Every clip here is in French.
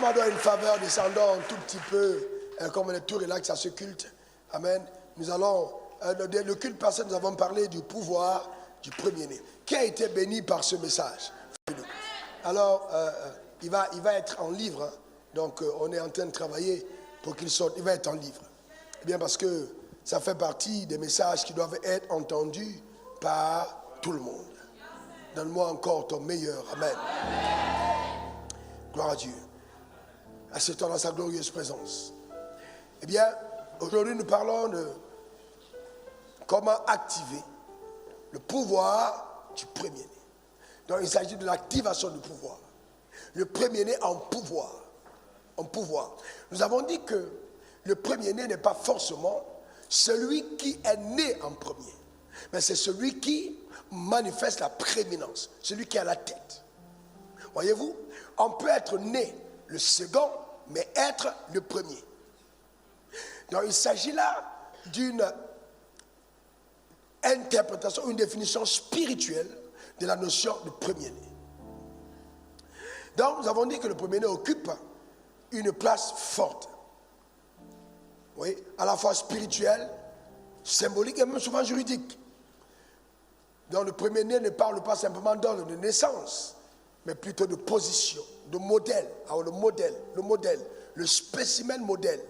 demandons une faveur, descendons un tout petit peu, comme on est tout relax à ce culte. Amen. Nous allons, le culte passé, nous avons parlé du pouvoir du premier-né. Qui a été béni par ce message? Alors, il va être en livre. Hein. Donc, on est en train de travailler pour qu'il sorte. Il va être en livre. Eh bien, parce que ça fait partie des messages qui doivent être entendus par tout le monde. Donne-moi encore ton meilleur. Amen. Gloire à Dieu. Acceptons dans sa glorieuse présence. Eh bien, aujourd'hui, nous parlons de comment activer le pouvoir du premier-né. Donc, il s'agit de l'activation du pouvoir. Le premier-né en pouvoir. En pouvoir. Nous avons dit que le premier-né n'est pas forcément celui qui est né en premier, mais c'est celui qui manifeste la prééminence, celui qui a la tête. Voyez-vous, on peut être né le second, mais être le premier. Donc, il s'agit là d'une interprétation, une définition spirituelle de la notion de premier-né. Donc, nous avons dit que le premier-né occupe une place forte. Oui, à la fois spirituelle, symbolique et même souvent juridique. Donc, le premier-né ne parle pas simplement d'ordre de naissance, mais plutôt de position, de modèle. Alors, le modèle, le spécimen modèle,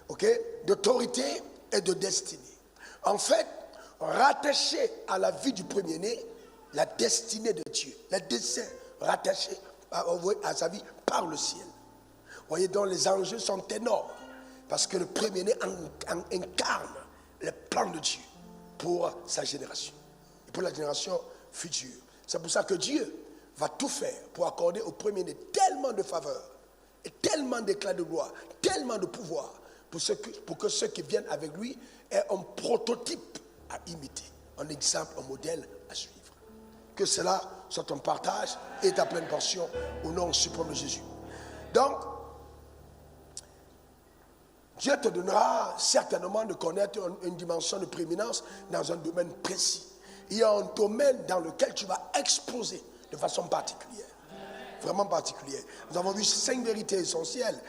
ok, d'autorité et de destinée. En fait, rattaché à la vie du premier-né, la destinée de Dieu, le dessein rattaché à sa vie par le ciel. Vous voyez, donc les enjeux sont énormes, parce que le premier-né incarne le plan de Dieu pour sa génération, et pour la génération future. C'est pour ça que Dieu va tout faire pour accorder au premier-né tellement de faveurs, et tellement d'éclat de gloire, tellement de pouvoir, pour que ceux qui viennent avec lui aient un prototype à imiter, un exemple, un modèle à suivre. Que cela soit ton partage et ta pleine portion au nom suprême de Jésus. Donc, Dieu te donnera certainement de connaître une dimension de prééminence dans un domaine précis. Il y a un domaine dans lequel tu vas exploser de façon particulière, vraiment particulière. Nous avons vu 5 vérités essentielles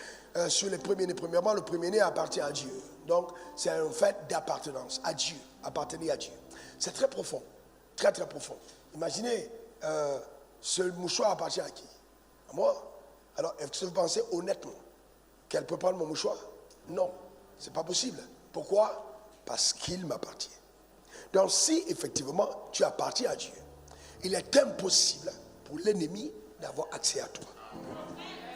sur les premiers-nés. Premièrement, le premier-né appartient à Dieu. Donc, c'est un fait d'appartenance à Dieu, appartenir à Dieu. C'est très profond, très très profond. Imaginez, ce mouchoir appartient à qui? À moi? Alors, est-ce que vous pensez honnêtement qu'elle peut prendre mon mouchoir? Non, ce n'est pas possible. Pourquoi? Parce qu'il m'appartient. Donc, si effectivement tu appartiens à Dieu, il est impossible pour l'ennemi d'avoir accès à toi.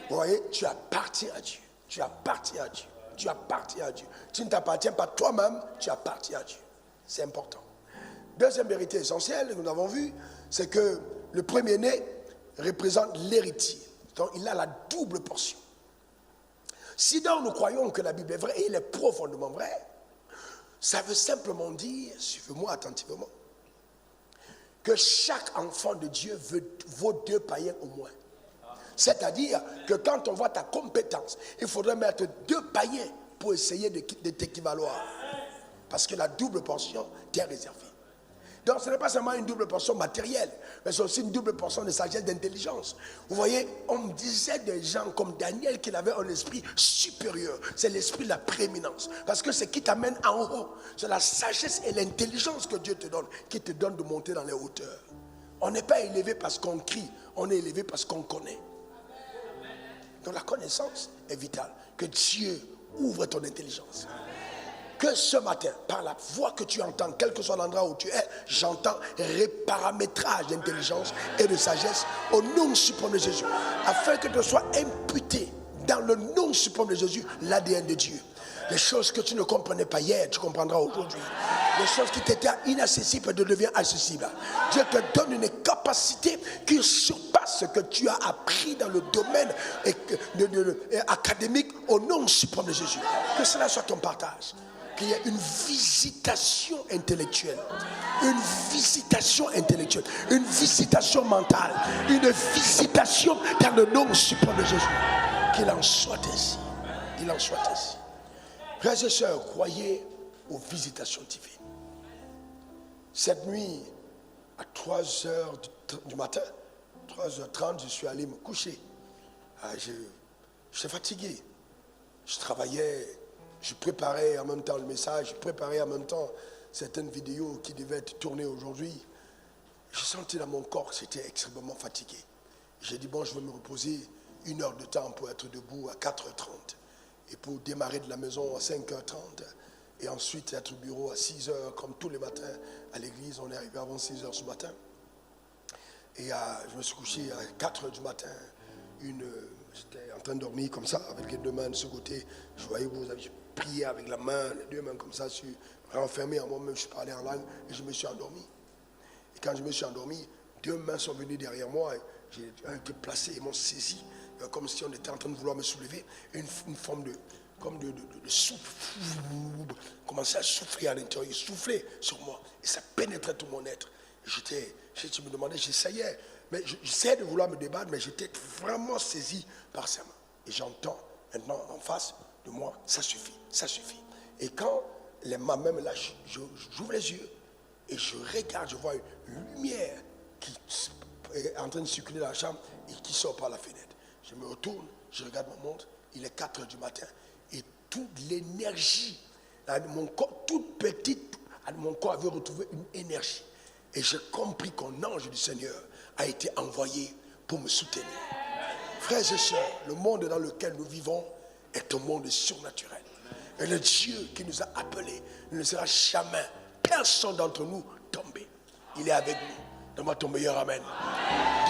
Vous voyez, tu appartiens à Dieu. Tu appartiens à Dieu. Tu appartiens à Dieu. Tu ne t'appartiens pas toi-même, tu appartiens à Dieu. C'est important. Deuxième vérité essentielle que nous avons vue, c'est que le premier-né représente l'héritier. Donc, il a la double portion. Si donc nous croyons que la Bible est vraie, et elle est profondément vraie, ça veut simplement dire, suivez-moi attentivement, que chaque enfant de Dieu vaut 2 païens au moins. C'est-à-dire que quand on voit ta compétence, il faudrait mettre 2 païens pour essayer de t'équivaloir. Parce que la double portion t'est réservée. Donc ce n'est pas seulement une double portion matérielle, mais c'est aussi une double portion de sagesse, d'intelligence. Vous voyez, on me disait des gens comme Daniel qu'il avait un esprit supérieur. C'est l'esprit de la prééminence. Parce que c'est qui t'amène en haut. C'est la sagesse et l'intelligence que Dieu te donne, qui te donne de monter dans les hauteurs. On n'est pas élevé parce qu'on crie, on est élevé parce qu'on connaît. Donc la connaissance est vitale. Que Dieu ouvre ton intelligence. Que ce matin, par la voix que tu entends, quel que soit l'endroit où tu es, j'entends reparamétrage d'intelligence et de sagesse au nom suprême de Jésus, afin que te soit imputé dans le nom suprême de Jésus l'ADN de Dieu. Les choses que tu ne comprenais pas hier, tu comprendras aujourd'hui. Les choses qui t'étaient inaccessibles deviennent accessibles. Dieu te donne une capacité qui surpasse ce que tu as appris dans le domaine académique au nom suprême de Jésus. Que cela soit ton partage. Qu'il y ait une visitation intellectuelle, une visitation intellectuelle, une visitation mentale, une visitation dans le nom suprême de Jésus. Qu'il en soit ainsi. Il en soit ainsi. Frères et sœurs, croyez aux visitations divines. Cette nuit, à 3h du matin, 3h30, je suis allé me coucher. Je J'étais fatigué. Je travaillais, je préparais en même temps le message, je préparais en même temps certaines vidéos qui devaient être tournées aujourd'hui. Je sentais dans mon corps que j'étais extrêmement fatigué. J'ai dit, bon, je vais me reposer 1 heure de temps pour être debout à 4h30 et pour démarrer de la maison à 5h30 et ensuite être au bureau à 6h comme tous les matins à l'église. On est arrivé avant 6h ce matin. Et je me suis couché à 4h du matin. J'étais en train de dormir comme ça, avec les 2 mains de ce côté. Je voyais que vous aviez prié avec la main, les 2 mains comme ça. Je suis renfermé en moi-même, je parlais en langue et je me suis endormi. Et quand je me suis endormi, 2 mains sont venues derrière moi. J'ai été placé et m'ont saisi, comme si on était en train de vouloir me soulever. Une forme de souffle commençait à souffler à l'intérieur, souffler sur moi. Et ça pénétrait tout mon être. Je me demandais, j'essayais, mais j'essayais de vouloir me débattre, mais j'étais vraiment saisi par sa main. Et j'entends maintenant en face de moi, ça suffit, ça suffit. Et quand ma main me lâche, j'ouvre les yeux et je regarde, je vois une lumière qui est en train de circuler dans la chambre et qui sort par la fenêtre. Je me retourne, je regarde ma montre, il est 4h du matin et toute l'énergie, mon corps, toute petite, mon corps avait retrouvé une énergie. Et j'ai compris qu'un ange du Seigneur a été envoyé pour me soutenir. Frères et sœurs, le monde dans lequel nous vivons est un monde surnaturel. Et le Dieu qui nous a appelés ne sera jamais, personne d'entre nous, tombé. Il est avec nous. Donne-moi ton meilleur amen.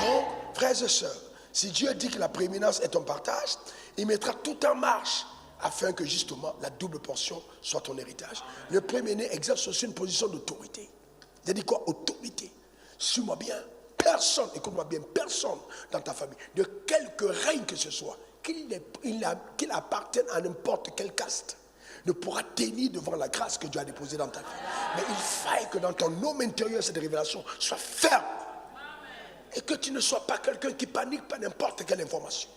Donc, frères et sœurs, si Dieu dit que la prééminence est ton partage, il mettra tout en marche afin que justement la double portion soit ton héritage. Le premier-né exerce aussi une position d'autorité. C'est-à-dire quoi? Autorité. Suis-moi bien. Personne, écoute-moi bien, personne dans ta famille, de quelque règne que ce soit, qu'il appartienne à n'importe quelle caste, ne pourra tenir devant la grâce que Dieu a déposée dans ta vie. Mais il faille que dans ton homme intérieur, cette révélation soit ferme. Et que tu ne sois pas quelqu'un qui panique par n'importe quelle information.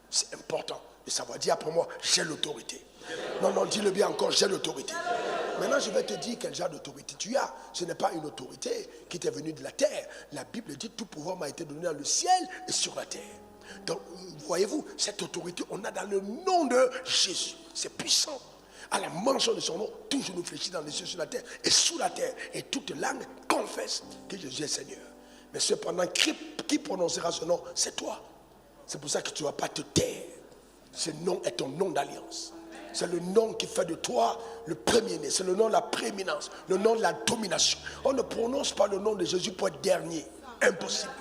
C'est important de savoir. Dis après moi, j'ai l'autorité. Non, dis-le bien encore, j'ai l'autorité. Maintenant, je vais te dire quel genre d'autorité tu as. Ce n'est pas une autorité qui t'est venue de la terre. La Bible dit, tout pouvoir m'a été donné dans le ciel et sur la terre. Donc, voyez-vous, cette autorité, on a dans le nom de Jésus. C'est puissant. À la mention de son nom, tout genou fléchit dans les cieux, sur la terre et sous la terre. Et toute langue confesse que Jésus est Seigneur. Mais cependant, qui prononcera ce nom? C'est toi. C'est pour ça que tu ne vas pas te taire. Ce nom est ton nom d'alliance. C'est le nom qui fait de toi le premier-né. C'est le nom de la prééminence, le nom de la domination. On ne prononce pas le nom de Jésus pour être dernier. Impossible.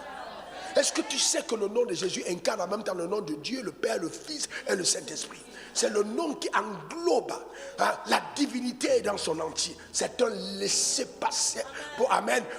Est-ce que tu sais que le nom de Jésus incarne en même temps le nom de Dieu, le Père, le Fils et le Saint-Esprit? C'est le nom qui englobe la divinité dans son entier. C'est un laisser-passer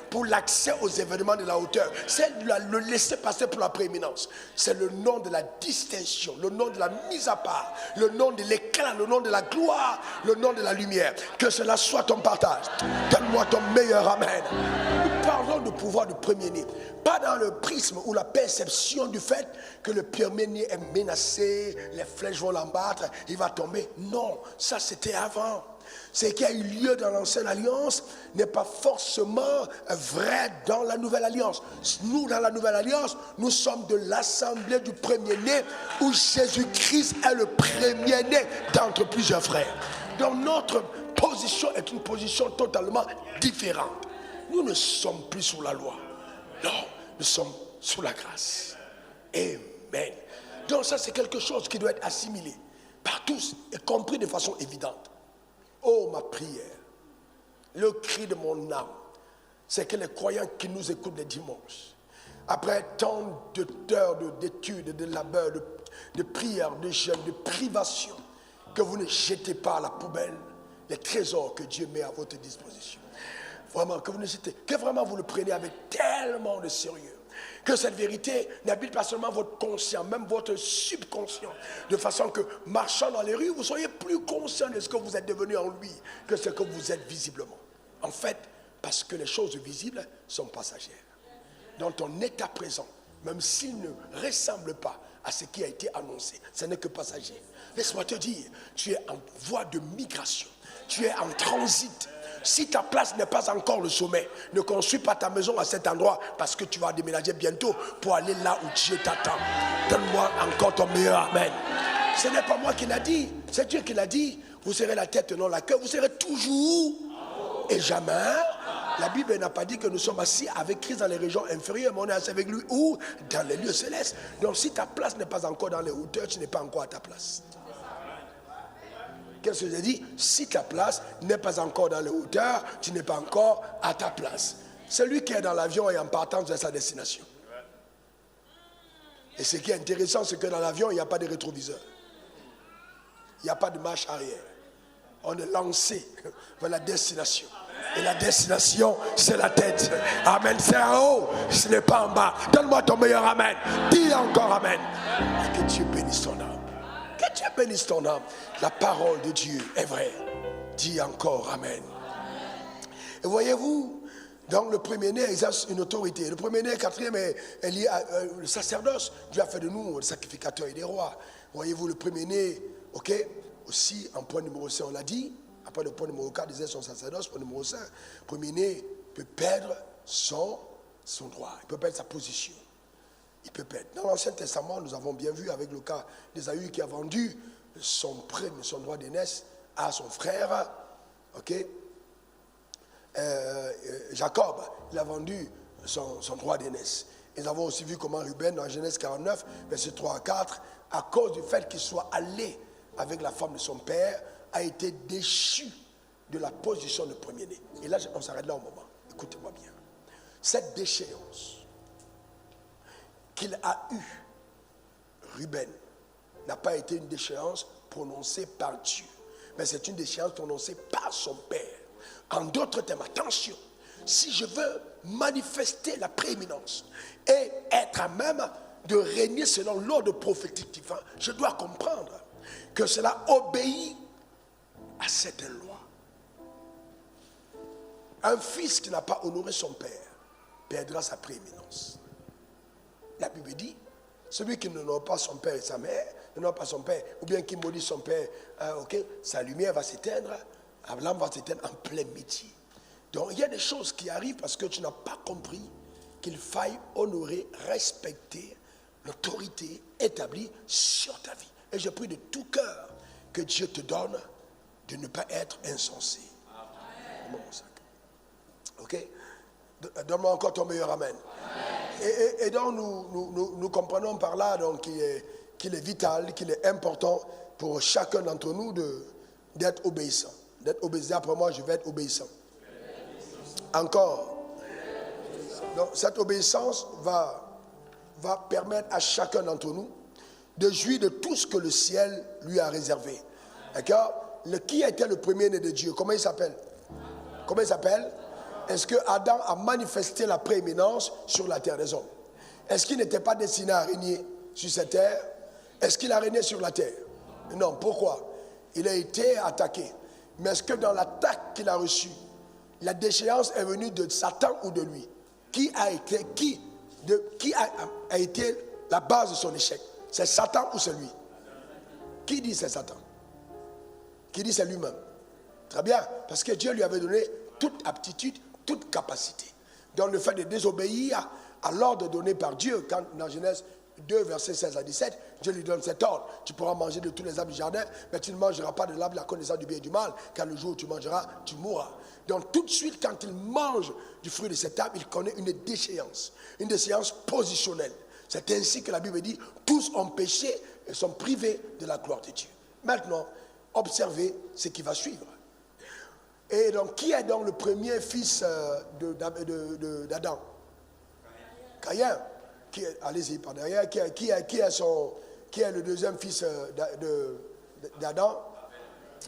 pour l'accès aux événements de la hauteur. C'est le laisser-passer pour la prééminence. C'est le nom de la distinction, le nom de la mise à part, le nom de l'éclat, le nom de la gloire, le nom de la lumière. Que cela soit ton partage. Donne-moi ton meilleur amen. Nous parlons du pouvoir du premier-né. Pas dans le prisme ou la perception du fait que le premier-né est menacé, les flèches vont l'embattre, il va tomber. Non, ça c'était avant. Ce qui a eu lieu dans l'ancienne alliance n'est pas forcément vrai dans la nouvelle alliance. Nous, dans la nouvelle alliance, nous sommes de l'assemblée du premier-né où Jésus-Christ est le premier-né d'entre plusieurs frères. Donc notre position est une position totalement différente. Nous ne sommes plus sous la loi. Non, nous sommes sous la grâce. Amen. Donc ça, c'est quelque chose qui doit être assimilé par tous et compris de façon évidente. Oh, ma prière, le cri de mon âme, c'est que les croyants qui nous écoutent les dimanches, après tant d'heures d'études, de labeur, de prières, de jeûnes, de privations, que vous ne jetez pas à la poubelle les trésors que Dieu met à votre disposition. Vraiment, que vous ne jetez, que vraiment vous le prenez avec tellement de sérieux. Que cette vérité n'habite pas seulement votre conscient, même votre subconscient. De façon que, marchant dans les rues, vous soyez plus conscient de ce que vous êtes devenu en lui que ce que vous êtes visiblement. En fait, parce que les choses visibles sont passagères. Dans ton état présent, même s'il ne ressemble pas à ce qui a été annoncé, ce n'est que passager. Laisse-moi te dire, tu es en voie de migration. Tu es en transit. Si ta place n'est pas encore le sommet, ne construis pas ta maison à cet endroit parce que tu vas déménager bientôt pour aller là où Dieu t'attend. Donne-moi encore ton meilleur amen. Ce n'est pas moi qui l'a dit, c'est Dieu qui l'a dit. Vous serez la tête, non la queue, vous serez toujours et jamais. La Bible n'a pas dit que nous sommes assis avec Christ dans les régions inférieures, mais on est assis avec lui où? Dans les lieux célestes. Donc si ta place n'est pas encore dans les hauteurs, tu n'es pas encore à ta place. Qu'est-ce que j'ai dit? Si ta place n'est pas encore dans les hauteurs, tu n'es pas encore à ta place. Celui qui est dans l'avion est en partance vers sa destination. Et ce qui est intéressant, c'est que dans l'avion, il n'y a pas de rétroviseur. Il n'y a pas de marche arrière. On est lancé vers la destination. Et la destination, c'est la tête. Amen. C'est en haut, ce n'est pas en bas. Donne-moi ton meilleur amen. Dis encore amen. Et que Dieu bénisse ton âme. Que Dieu bénisse ton âme. La parole de Dieu est vraie. Dis encore amen. Et voyez-vous, donc le premier-né exerce une autorité. Le premier-né, quatrième, est lié à le sacerdoce. Dieu a fait de nous le sacrificateur et des rois. Voyez-vous, le premier-né, ok, aussi en point numéro 5, on l'a dit. Après le point numéro 4, disait son sacerdoce. Point numéro 5, le premier-né peut perdre son droit. Il peut perdre sa position. Il peut perdre. Dans l'Ancien Testament, nous avons bien vu avec le cas d'Ésaü qui a vendu son droit d'aînesse à son frère, ok, Jacob. Il a vendu son droit d'aînesse. Et nous avons aussi vu comment Ruben, dans Genèse 49, versets 3 à 4, à cause du fait qu'il soit allé avec la femme de son père, a été déchu de la position de premier-né. Et là, on s'arrête là au moment. Écoutez-moi bien. Cette déchéance qu'il a eue, Ruben, n'a pas été une déchéance prononcée par Dieu, mais c'est une déchéance prononcée par son père. En d'autres termes, attention, si je veux manifester la prééminence et être à même de régner selon l'ordre prophétique divin, je dois comprendre que cela obéit à cette loi. Un fils qui n'a pas honoré son père perdra sa prééminence. La Bible dit, celui qui n'honore pas son père et sa mère, n'honore pas son père, ou bien qui maudit son père, sa lumière va s'éteindre, la lampe va s'éteindre en plein midi. Donc il y a des choses qui arrivent parce que tu n'as pas compris qu'il faille honorer, respecter l'autorité établie sur ta vie. Et je prie de tout cœur que Dieu te donne de ne pas être insensé. Amen. Ok? Donne-moi encore ton meilleur amen. Et donc nous comprenons par là donc, qu'il est vital, qu'il est important pour chacun d'entre nous d'être obéissant. D'être obéissant. Après moi, je vais être obéissant. Encore. Donc cette obéissance va permettre à chacun d'entre nous de jouir de tout ce que le ciel lui a réservé. D'accord? Qui était le premier-né de Dieu? Comment il s'appelle? Comment il s'appelle? Est-ce que Adam a manifesté la prééminence sur la terre des hommes? Est-ce qu'il n'était pas destiné à régner sur cette terre? Est-ce qu'il a régné sur la terre? Non. Pourquoi? Il a été attaqué. Mais est-ce que dans l'attaque qu'il a reçue, la déchéance est venue de Satan ou de lui? Qui a été la base de son échec? C'est Satan ou c'est lui? Qui dit c'est Satan? Qui dit c'est lui-même? Très bien, parce que Dieu lui avait donné toute aptitude, toute capacité. Donc le fait de désobéir à l'ordre donné par Dieu, quand dans Genèse 2, versets 16 à 17, Dieu lui donne cet ordre. Tu pourras manger de tous les arbres du jardin, mais tu ne mangeras pas de l'arbre de la connaissance du bien et du mal, car le jour où tu mangeras, tu mourras. Donc tout de suite, quand il mange du fruit de cet arbre, il connaît une déchéance positionnelle. C'est ainsi que la Bible dit, tous ont péché et sont privés de la gloire de Dieu. Maintenant, observez ce qui va suivre. Et donc, qui est donc le premier fils d'Adam? Caïn. Allez-y, par derrière. Qui est le deuxième fils d'Adam?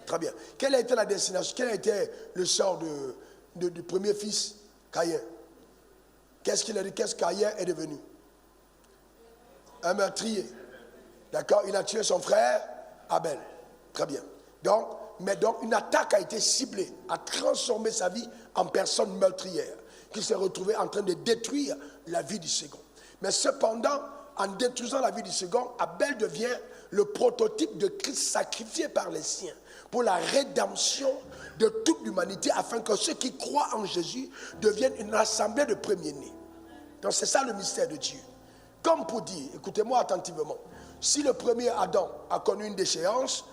Très bien. Quelle a été la destination? Quel a été le sort du premier fils, Caïn? Qu'est-ce qu'il a dit? Qu'est-ce que Caïn est devenu? Un meurtrier. D'accord? Il a tué son frère Abel. Très bien. Donc, une attaque a été ciblée, a transformé sa vie en personne meurtrière, qui s'est retrouvée en train de détruire la vie du second. Mais cependant, en détruisant la vie du second, Abel devient le prototype de Christ sacrifié par les siens pour la rédemption de toute l'humanité, afin que ceux qui croient en Jésus deviennent une assemblée de premiers-nés. Donc c'est ça le mystère de Dieu. Comme pour dire, écoutez-moi attentivement, si le premier Adam a connu une déchéance,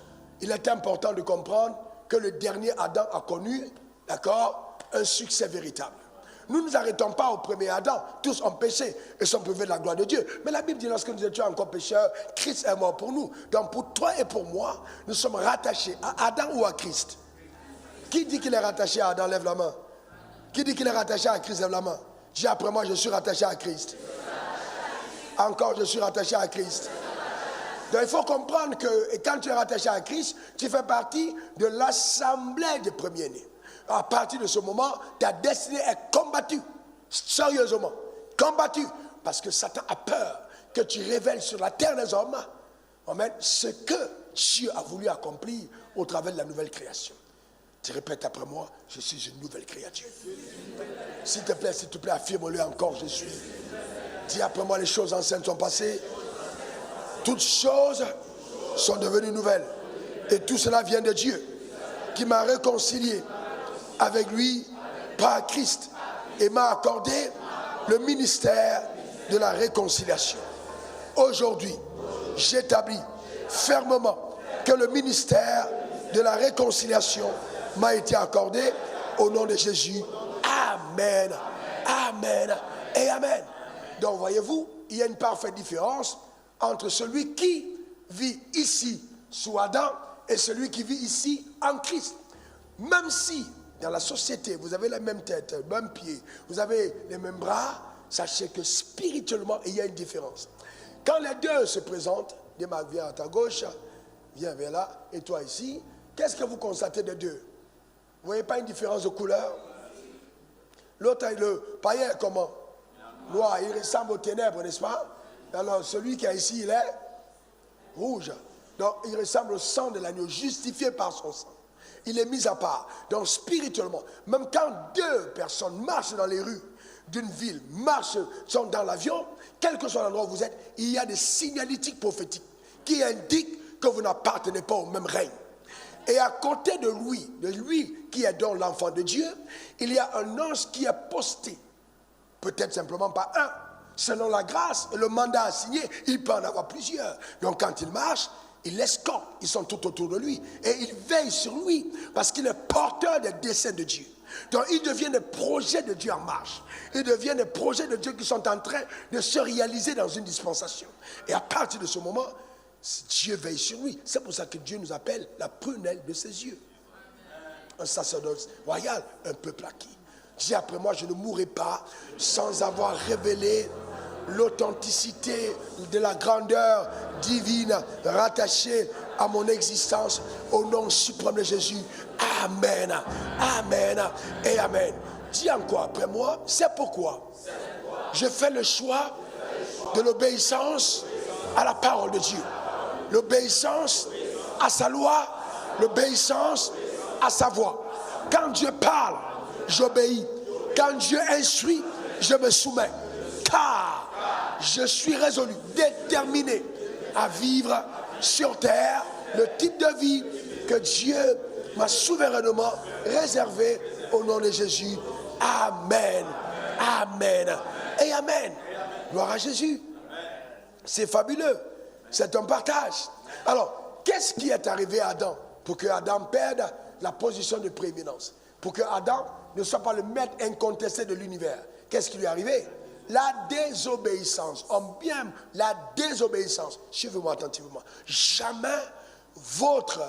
il est important de comprendre que le dernier Adam a connu, d'accord, un succès véritable. Nous ne nous arrêtons pas au premier Adam, tous ont péché et sont privés de la gloire de Dieu. Mais la Bible dit, lorsque nous étions encore pécheurs, Christ est mort pour nous. Donc pour toi et pour moi, nous sommes rattachés à Adam ou à Christ. Qui dit qu'il est rattaché à Adam? Lève la main. Qui dit qu'il est rattaché à Christ? Lève la main. Dis après moi, je suis rattaché à Christ. Encore, je suis rattaché à Christ. Donc il faut comprendre que quand tu es rattaché à Christ, tu fais partie de l'assemblée des premiers-nés. À partir de ce moment, ta destinée est combattue, sérieusement, combattue, parce que Satan a peur que tu révèles sur la terre des hommes, amen, ce que Dieu a voulu accomplir au travers de la nouvelle création. Tu répètes après moi, je suis une nouvelle créature. S'il te plaît, affirme-le encore, je suis. Dis après moi, les choses anciennes sont passées. Toutes choses sont devenues nouvelles. Et tout cela vient de Dieu, qui m'a réconcilié avec lui par Christ et m'a accordé le ministère de la réconciliation. Aujourd'hui, j'établis fermement que le ministère de la réconciliation m'a été accordé au nom de Jésus. Amen, amen et amen. Donc voyez-vous, il y a une parfaite différence entre celui qui vit ici sous Adam et celui qui vit ici en Christ. Même si dans la société, vous avez la même tête, le même pied, vous avez les mêmes bras, sachez que spirituellement, il y a une différence. Quand les deux se présentent, Démarc vient à ta gauche, viens vers là, et toi ici, qu'est-ce que vous constatez des deux? Vous ne voyez pas une différence de couleur? L'autre, le païen, comment? Noir, il ressemble aux ténèbres, n'est-ce pas? Alors, celui qui est ici, il est rouge. Donc, il ressemble au sang de l'agneau, justifié par son sang. Il est mis à part. Donc, spirituellement, même quand deux personnes marchent dans les rues d'une ville, sont dans l'avion, quel que soit l'endroit où vous êtes, il y a des signalétiques prophétiques qui indiquent que vous n'appartenez pas au même règne. Et à côté de lui qui est donc l'enfant de Dieu, il y a un ange qui est posté. Peut-être simplement pas un. Selon la grâce et le mandat assigné, il peut en avoir plusieurs. Donc quand il marche, il l'escorte. Ils sont tout autour de lui. Et il veille sur lui parce qu'il est porteur des desseins de Dieu. Donc il devient des projets de Dieu en marche. Il devient des projets de Dieu qui sont en train de se réaliser dans une dispensation. Et à partir de ce moment, Dieu veille sur lui. C'est pour ça que Dieu nous appelle la prunelle de ses yeux. Un sacerdoce royal, un peuple acquis. Dis après moi, je ne mourrai pas sans avoir révélé l'authenticité de la grandeur divine rattachée à mon existence au nom suprême de Jésus. Amen, amen et amen. Dis encore après moi, c'est pourquoi je fais le choix de l'obéissance à la parole de Dieu. L'obéissance à sa loi, l'obéissance à sa voix. Quand Dieu parle, j'obéis. Quand Dieu instruit, je me soumets. Car je suis résolu, déterminé à vivre sur terre le type de vie que Dieu m'a souverainement réservé au nom de Jésus. Amen, amen et amen. Gloire à Jésus. C'est fabuleux. C'est un partage. Alors, qu'est-ce qui est arrivé à Adam pour que Adam perde la position de prééminence? Pour que Adam ne soit pas le maître incontesté de l'univers. Qu'est-ce qui lui est arrivé? La désobéissance. Bien, la désobéissance. Suivez-moi attentivement. Jamais votre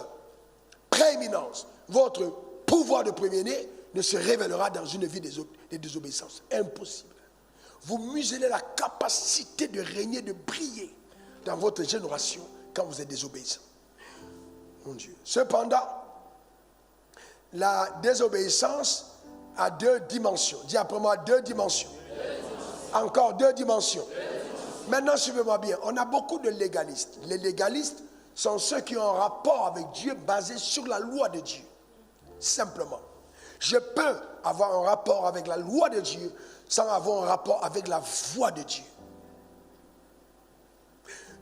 prééminence, votre pouvoir de premier-né ne se révélera dans une vie de désobéissance. Impossible. Vous muselez la capacité de régner, de briller dans votre génération quand vous êtes désobéissant. Mon Dieu. Cependant, la désobéissance a deux dimensions. Dis après moi, deux dimensions. Encore deux dimensions. Maintenant, suivez-moi bien. On a beaucoup de légalistes. Les légalistes sont ceux qui ont un rapport avec Dieu basé sur la loi de Dieu. Simplement. Je peux avoir un rapport avec la loi de Dieu sans avoir un rapport avec la voix de Dieu.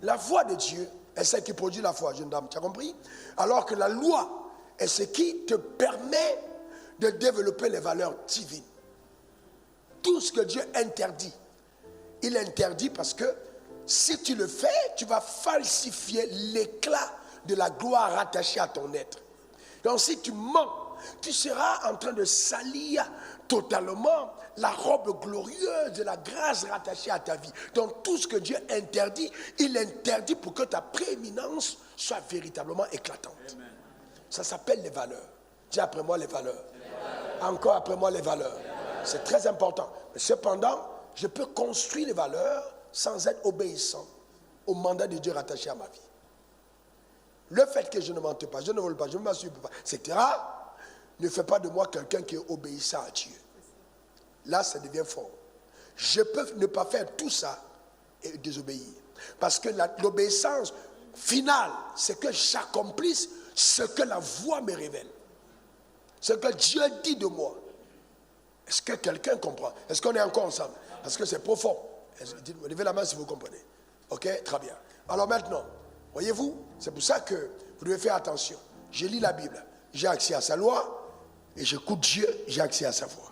La voix de Dieu est celle qui produit la foi, jeune dame. Tu as compris? Alors que la loi est ce qui te permet de développer les valeurs divines. Tout ce que Dieu interdit, il interdit parce que si tu le fais, tu vas falsifier l'éclat de la gloire rattachée à ton être. Donc si tu mens, tu seras en train de salir totalement la robe glorieuse de la grâce rattachée à ta vie. Donc tout ce que Dieu interdit, il interdit pour que ta prééminence soit véritablement éclatante. Amen. Ça s'appelle les valeurs. Dis après moi les valeurs. Encore après moi les valeurs. C'est très important. Mais cependant, je peux construire les valeurs sans être obéissant au mandat de Dieu rattaché à ma vie. Le fait que je ne mente pas, je ne vole pas, je ne m'assure pas, etc., ne fait pas de moi quelqu'un qui est obéissant à Dieu. Là, ça devient fort. Je peux ne pas faire tout ça et désobéir. Parce que l'obéissance finale, c'est que j'accomplisse ce que la voix me révèle. Ce que Dieu dit de moi. Est-ce que quelqu'un comprend? Est-ce qu'on est encore ensemble? Parce que c'est profond. Levez la main si vous comprenez. Ok, très bien. Alors maintenant, voyez-vous, c'est pour ça que vous devez faire attention. Je lis la Bible, j'ai accès à sa loi, et j'écoute Dieu, j'ai accès à sa voix.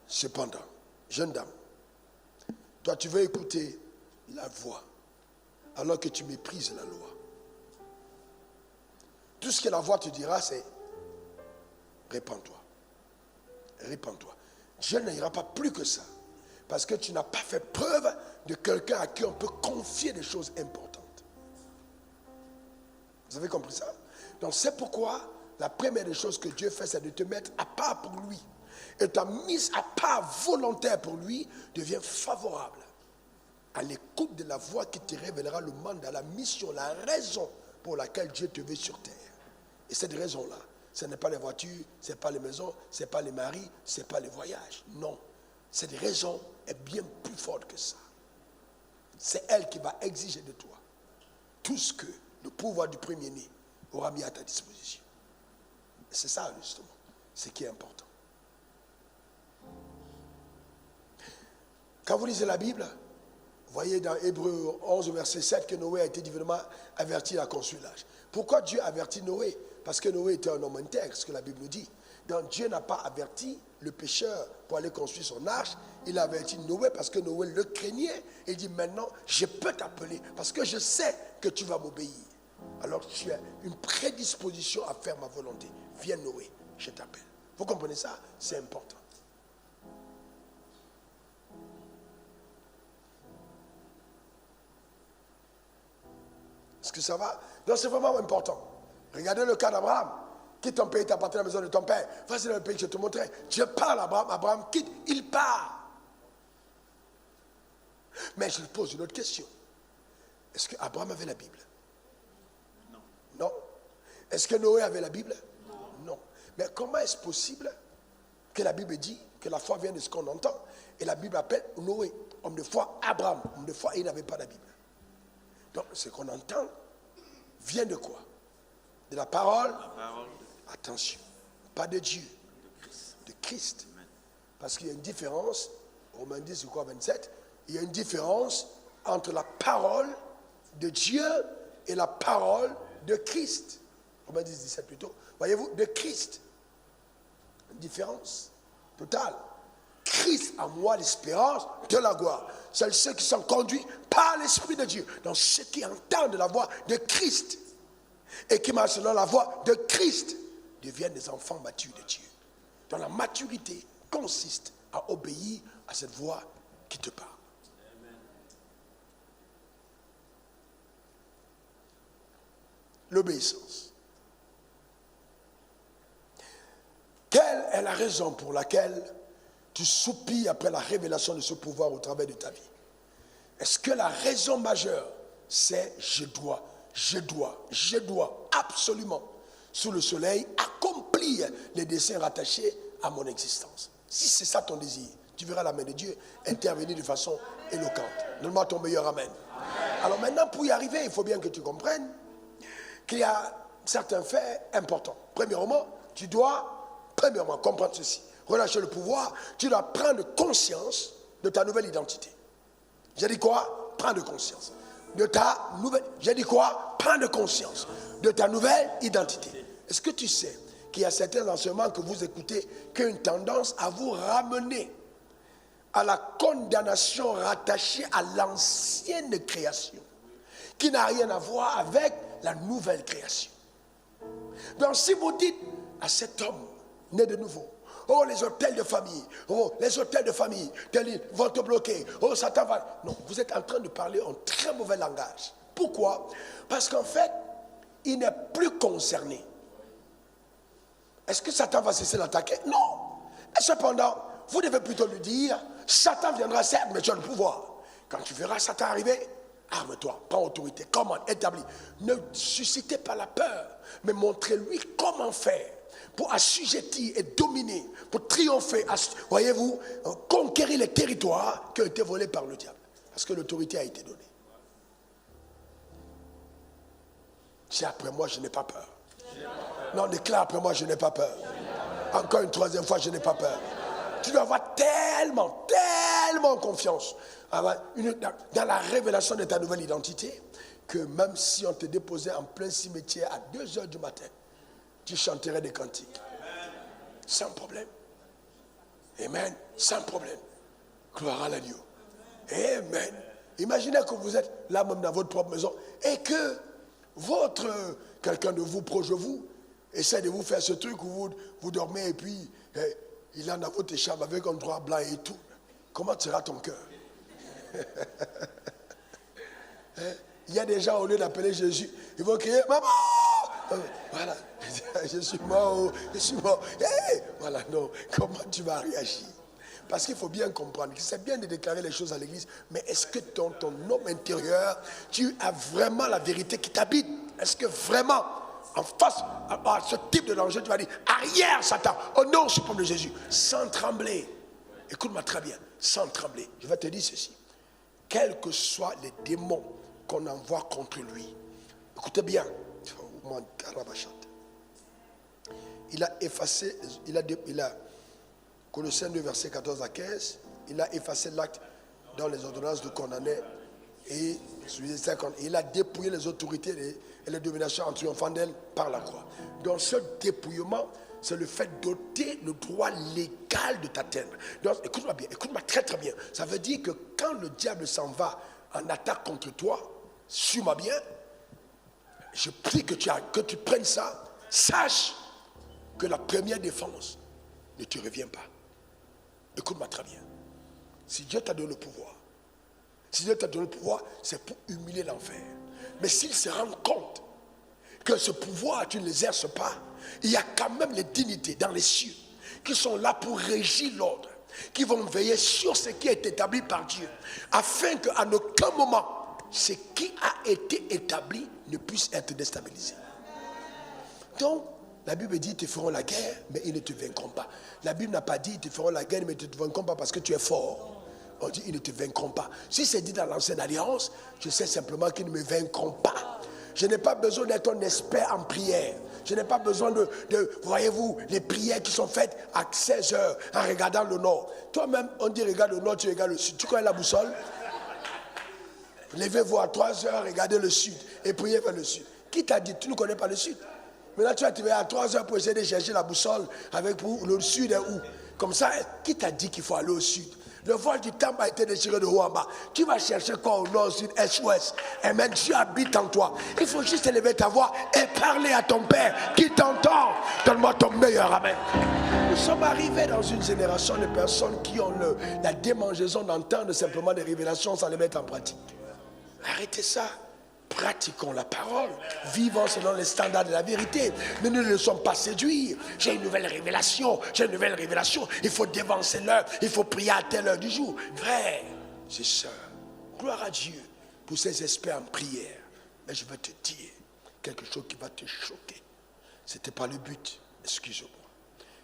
Cependant, jeune dame, toi tu veux écouter la voix, alors que tu méprises la loi. Tout ce que la voix te dira, c'est répands-toi. Répands-toi. Dieu n'ira pas plus que ça. Parce que tu n'as pas fait preuve de quelqu'un à qui on peut confier des choses importantes. Vous avez compris ça? Donc c'est pourquoi la première des choses que Dieu fait, c'est de te mettre à part pour lui. Et ta mise à part volontaire pour lui devient favorable à l'écoute de la voix qui te révélera le mandat, la mission, la raison pour laquelle Dieu te veut sur terre. Et cette raison-là, ce n'est pas les voitures, ce n'est pas les maisons, ce n'est pas les maris, ce n'est pas les voyages. Non. Cette raison est bien plus forte que ça. C'est elle qui va exiger de toi tout ce que le pouvoir du premier-né aura mis à ta disposition. Et c'est ça, justement, ce qui est important. Quand vous lisez la Bible, vous voyez dans Hébreux 11, verset 7, que Noé a été divinement averti à construire l'arche. Pourquoi Dieu avertit Noé? Parce que Noé était un homme intègre, ce que la Bible nous dit. Donc Dieu n'a pas averti le pécheur pour aller construire son arche. Il a averti Noé parce que Noé le craignait. Il dit maintenant, je peux t'appeler parce que je sais que tu vas m'obéir. Alors tu as une prédisposition à faire ma volonté. Viens Noé, je t'appelle. Vous comprenez ça? C'est important. Est-ce que ça va? Donc c'est vraiment important. Regardez le cas d'Abraham. Quitte ton pays, t'appartient à la maison de ton père. Vas-y dans le pays que je te montrais. Dieu parle à Abraham. Abraham quitte, il part. Mais je lui pose une autre question. Est-ce qu'Abraham avait la Bible? Non. Non. Est-ce que Noé avait la Bible? Non. Non. Mais comment est-ce possible que la Bible dit que la foi vient de ce qu'on entend et la Bible appelle Noé, homme de foi, Abraham, homme de foi, et il n'avait pas la Bible. Donc ce qu'on entend vient de quoi? De la parole. Attention, pas de Dieu, de Christ. Parce qu'il y a une différence, Romains 10, 27, il y a une différence entre la parole de Dieu et la parole de Christ. Romains 10, 17 plutôt. Voyez-vous, de Christ. Une différence totale. Christ a moi l'espérance de la gloire. Seuls ceux qui sont conduits par l'Esprit de Dieu. Donc ceux qui entendent la voix de Christ et qui marchent selon la voix de Christ deviennent des enfants matures de Dieu. Donc la maturité consiste à obéir à cette voix qui te parle. L'obéissance. Quelle est la raison pour laquelle tu soupires après la révélation de ce pouvoir au travers de ta vie? Est-ce que la raison majeure, c'est je dois absolument, sous le soleil, accomplir les desseins rattachés à mon existence? Si c'est ça ton désir, tu verras la main de Dieu intervenir de façon éloquente. Donne-moi ton meilleur amen. Alors maintenant, pour y arriver, il faut bien que tu comprennes qu'il y a certains faits importants. Premièrement, tu dois comprendre ceci. Relâcher le pouvoir, tu dois prendre conscience de ta nouvelle identité. J'ai dit quoi? Prendre conscience. J'ai dit quoi? Prendre conscience de ta nouvelle identité. Est-ce que tu sais qu'il y a certains enseignements que vous écoutez qui ont une tendance à vous ramener à la condamnation rattachée à l'ancienne création, qui n'a rien à voir avec la nouvelle création. Donc si vous dites à cet homme né de nouveau, oh les hôtels de famille, vont te bloquer, oh Satan va... Non, vous êtes en train de parler en très mauvais langage. Pourquoi? Parce qu'en fait, il n'est plus concerné. Est-ce que Satan va cesser d'attaquer? Non. Et cependant, vous devez plutôt lui dire, Satan viendra certes, mais tu as le pouvoir. Quand tu verras Satan arriver, arme-toi, prends autorité, commande, établis. Ne suscitez pas la peur, mais montrez-lui comment faire pour assujettir et dominer, pour triompher, voyez-vous, conquérir les territoires qui ont été volés par le diable. Parce que l'autorité a été donnée. Si après moi, je n'ai pas peur. Non, déclare après moi, je n'ai pas peur. Encore une troisième fois, je n'ai pas peur. Tu dois avoir tellement confiance dans la révélation de ta nouvelle identité que même si on te déposait en plein cimetière à 2h du matin, tu chanterais des cantiques. Sans problème. Amen. Sans problème. Gloire à l'agneau. Amen. Imaginez que vous êtes là même dans votre propre maison et que quelqu'un de vous, proche de vous, essaie de vous faire ce truc où vous dormez et puis il est dans votre chambre avec un drap blanc et tout. Comment sera ton cœur? Il y a des gens, au lieu d'appeler Jésus, ils vont crier « Maman !» Voilà, je suis mort. Hey! Voilà, non, comment tu vas réagir? Parce qu'il faut bien comprendre que c'est bien de déclarer les choses à l'église, mais est-ce que ton homme intérieur, tu as vraiment la vérité qui t'habite? Est-ce que vraiment, en face à ce type de danger, tu vas dire « Arrière, Satan, au nom suprême de Jésus !» Sans trembler. Écoute-moi très bien, sans trembler. Je vais te dire ceci. Quels que soient les démons qu'on envoie contre lui, écoutez bien, il a effacé, Colossiens 2, versets 14 à 15, il a effacé l'acte dans les ordonnances de condamner et il a dépouillé les autorités et les dominations en triomphant d'elles par la croix. Donc ce dépouillement, c'est le fait d'ôter le droit légal de t'atteindre. Donc écoute-moi bien, écoute-moi très très bien. Ça veut dire que quand le diable s'en va en attaque contre toi, suis-moi bien, je prie que tu prennes ça, sache que la première défense ne te revient pas. Écoute-moi très bien. Si Dieu t'a donné le pouvoir, c'est pour humilier l'enfer. Mais s'il se rend compte que ce pouvoir, tu ne l'exerces pas, il y a quand même les dignités dans les cieux qui sont là pour régir l'ordre, qui vont veiller sur ce qui est établi par Dieu, afin qu'à aucun moment, ce qui a été établi ne puisse être déstabilisé. Donc, la Bible dit, ils te feront la guerre, mais ils ne te vaincront pas. La Bible n'a pas dit, ils te feront la guerre, mais ils ne te vaincront pas parce que tu es fort. On dit, ils ne te vaincront pas. Si c'est dit dans l'ancienne alliance, je sais simplement qu'ils ne me vaincront pas. Je n'ai pas besoin d'être un expert en prière. Je n'ai pas besoin de voyez-vous, les prières qui sont faites à 16 heures en regardant le nord. Toi-même, on dit regarde le nord, tu regardes le sud. Tu connais la boussole? Levez-vous à 3 heures, regardez le sud et priez vers le sud. Qui t'a dit? Tu ne connais pas le sud. Maintenant, tu vas te lever à 3 heures pour essayer de chercher la boussole avec pour le sud est où? Comme ça, qui t'a dit qu'il faut aller au sud? Le voile du temple a été déchiré de haut en bas. Tu vas chercher quoi au nord, sud, est, ouest? Et même Dieu habite en toi. Il faut juste élever ta voix et parler à ton Père qui t'entend. Donne-moi ton meilleur amen. Nous sommes arrivés dans une génération de personnes qui ont la démangeaison d'entendre simplement des révélations sans les mettre en pratique. Arrêtez ça. Pratiquons la parole, vivons selon les standards de la vérité. Mais nous ne nous sommes pas séduits. J'ai une nouvelle révélation, il faut dévancer l'heure, il faut prier à telle heure du jour. Frère, c'est ça. Gloire à Dieu pour ces experts en prière. Mais je vais te dire quelque chose qui va te choquer. Ce n'était pas le but, excuse-moi.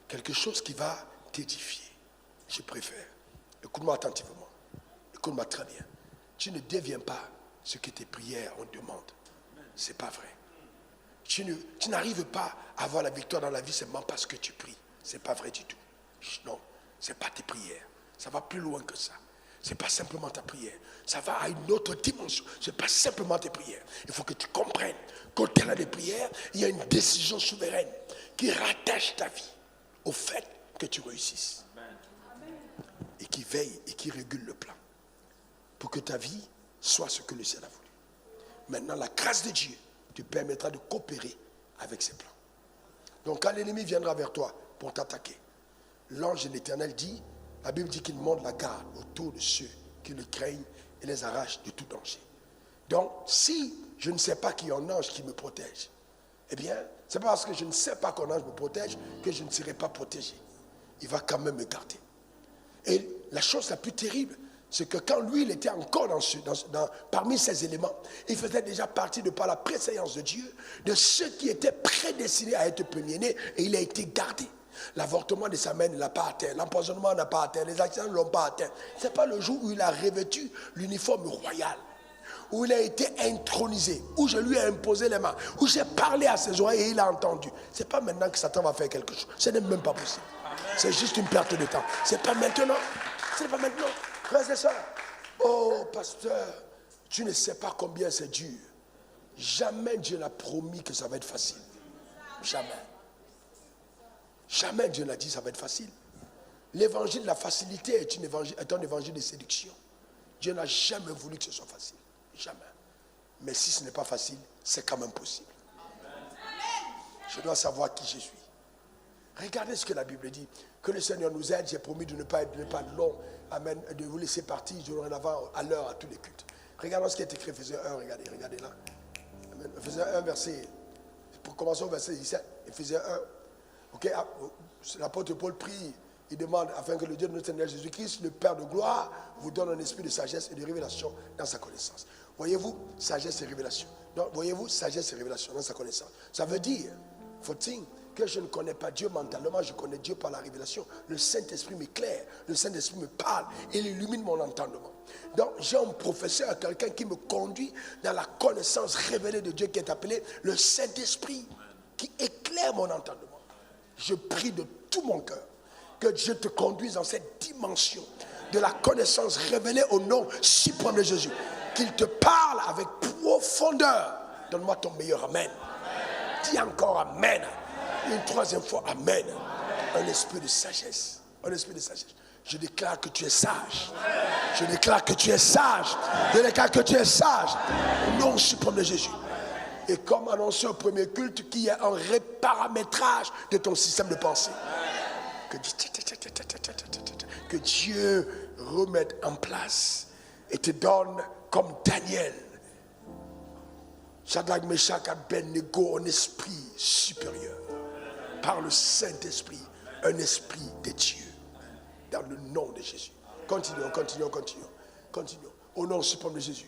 Quelque chose qui va t'édifier. Je préfère. Écoute-moi attentivement. Écoute-moi très bien. Tu ne deviens pas ce que tes prières en demandent. Ce n'est pas vrai. Tu n'arrives pas à avoir la victoire dans la vie seulement parce que tu pries. Ce n'est pas vrai du tout. Non, ce n'est pas tes prières. Ça va plus loin que ça. Ce n'est pas simplement ta prière. Ça va à une autre dimension. Ce n'est pas simplement tes prières. Il faut que tu comprennes qu'au-delà des prières, il y a une décision souveraine qui rattache ta vie au fait que tu réussisses. Et qui veille et qui régule le plan pour que ta vie soit ce que le ciel a voulu. Maintenant, la grâce de Dieu te permettra de coopérer avec ses plans. Donc, quand l'ennemi viendra vers toi pour t'attaquer, l'ange de l'Éternel dit, la Bible dit qu'il monte la garde autour de ceux qui le craignent et les arrache de tout danger. Donc, si je ne sais pas qu'il y a un ange qui me protège, eh bien, c'est pas parce que je ne sais pas qu'un ange me protège que je ne serai pas protégé. Il va quand même me garder. Et la chose la plus terrible, c'est que quand lui, il était encore parmi ces éléments, il faisait déjà partie de par la préséance de Dieu, de ceux qui étaient prédestinés à être premiers-nés, et il a été gardé. L'avortement de sa mère ne l'a pas atteint, l'empoisonnement n'a pas atteint, les accidents ne l'ont pas atteint. Ce n'est pas le jour où il a revêtu l'uniforme royal, où il a été intronisé, où je lui ai imposé les mains, où j'ai parlé à ses oreilles et il a entendu. Ce n'est pas maintenant que Satan va faire quelque chose. Ce n'est même pas possible. C'est juste une perte de temps. Ce n'est pas maintenant. Ce n'est pas maintenant. Frères et sœurs, oh pasteur, tu ne sais pas combien c'est dur. Jamais Dieu n'a promis que ça va être facile. Jamais. Jamais Dieu n'a dit que ça va être facile. L'évangile de la facilité est un évangile de séduction. Dieu n'a jamais voulu que ce soit facile. Jamais. Mais si ce n'est pas facile, c'est quand même possible. Je dois savoir qui je suis. Regardez ce que la Bible dit. Que le Seigneur nous aide. J'ai promis de ne pas être long. Amen. De vous laisser partir dorénavant à l'heure à tous les cultes. Regardons ce qui est écrit Éphésiens 1. Regardez là. Amen. Éphésiens 1, verset. Pour commencer au verset 17. Éphésiens 1. Ok. L'apôtre Paul prie. Il demande afin que le Dieu de notre Seigneur Jésus-Christ, le Père de gloire, vous donne un esprit de sagesse et de révélation dans sa connaissance. Voyez-vous, sagesse et révélation. Donc, voyez-vous, sagesse et révélation dans sa connaissance. Ça veut dire, faut-il que je ne connais pas Dieu mentalement, je connais Dieu par la révélation. Le Saint-Esprit m'éclaire, le Saint-Esprit me parle, il illumine mon entendement. Donc, j'ai un professeur, quelqu'un qui me conduit dans la connaissance révélée de Dieu qui est appelé le Saint-Esprit, qui éclaire mon entendement. Je prie de tout mon cœur que Dieu te conduise dans cette dimension de la connaissance révélée au nom suprême de Jésus. Qu'il te parle avec profondeur. Donne-moi ton meilleur amen. Dis encore amen. Une troisième fois amen. Un esprit de sagesse. Un esprit de sagesse. Je déclare que tu es sage. Je déclare que tu es sage. Je déclare que tu es sage. Au nom suprême de Jésus. Et comme annoncé au premier culte, qu'il y ait un reparamétrage de ton système de pensée. Que Dieu remette en place et te donne comme Daniel, Shadrach, Meshach, Abednego, un esprit supérieur par le Saint-Esprit, un esprit de Dieu dans le nom de Jésus. Continuons au nom suprême de Jésus.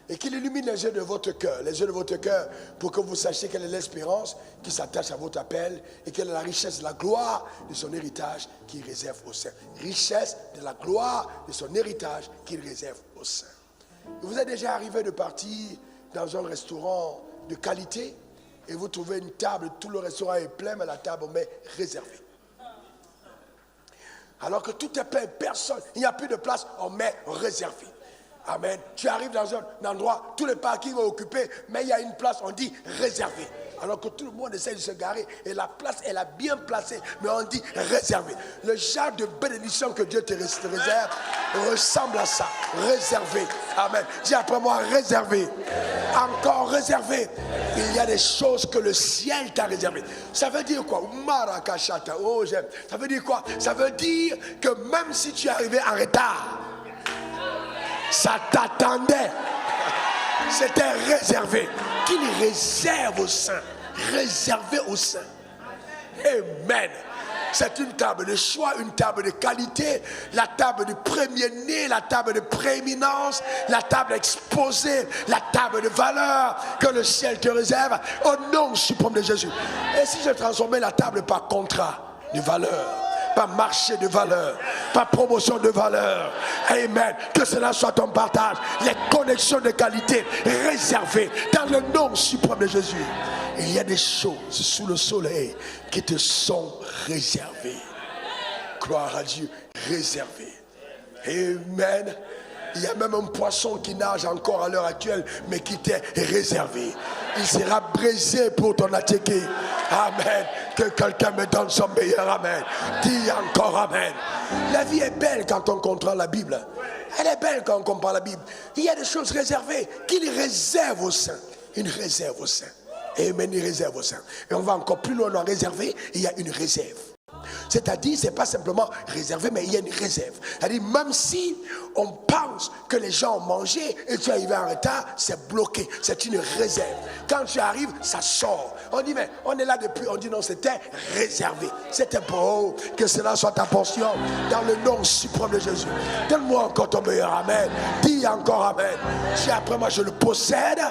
Et qu'il illumine les yeux de votre cœur, pour que vous sachiez quelle est l'espérance qui s'attache à votre appel et quelle est la richesse de la gloire de son héritage qu'il réserve aux saints. Richesse de la gloire de son héritage qu'il réserve aux saints. Vous êtes déjà arrivé de partir dans un restaurant de qualité et vous trouvez une table, tout le restaurant est plein, mais la table est réservée. Alors que tout est plein, personne, il n'y a plus de place, on met réservé. Amen. Tu arrives dans un endroit, tous les parkings sont occupés, mais il y a une place, on dit réservée. Alors que tout le monde essaie de se garer et la place, elle a bien placée, mais on dit réservée. Le genre de bénédiction que Dieu te réserve ressemble à ça. Réservé. Amen. Dis après moi, réservé. Encore réservé. Il y a des choses que le ciel t'a réservées. Ça veut dire quoi? Marakashata. Oh, j'aime. Ça veut dire quoi? Ça veut dire que même si tu es arrivé en retard, ça t'attendait. C'était réservé. Qu'il réserve aux saints. Réservé aux saints. Amen. C'est une table de choix, une table de qualité, la table de premier-né, la table de prééminence, la table exposée, la table de valeur que le ciel te réserve au nom suprême de Jésus. Et si je transformais la table par contrat de valeur, par marché de valeur, par promotion de valeur. Amen. Que cela soit ton partage. Les connexions de qualité réservées dans le nom suprême de Jésus. Il y a des choses sous le soleil qui te sont réservées. Gloire à Dieu, réservées. Amen. Il y a même un poisson qui nage encore à l'heure actuelle, mais qui t'est réservé. Il sera brisé pour ton attaquer. Amen. Que quelqu'un me donne son meilleur amen. Dis encore amen. La vie est belle quand on comprend la Bible. Elle est belle quand on comprend la Bible. Il y a des choses réservées qu'il réserve aux saints. Une réserve aux saints. Et une réserve aux saints. Et on va encore plus loin dans réservé, il y a une réserve. C'est-à-dire, ce n'est pas simplement réservé, mais il y a une réserve. C'est-à-dire, même si on pense que les gens ont mangé et tu es arrivé en retard, c'est bloqué. C'est une réserve. Quand tu arrives, ça sort. On dit, mais on est là depuis. On dit, non, c'était réservé. C'était beau. Que cela soit ta portion dans le nom suprême de Jésus. Donne-moi encore ton meilleur amen. Dis encore amen. Si après moi, je le possède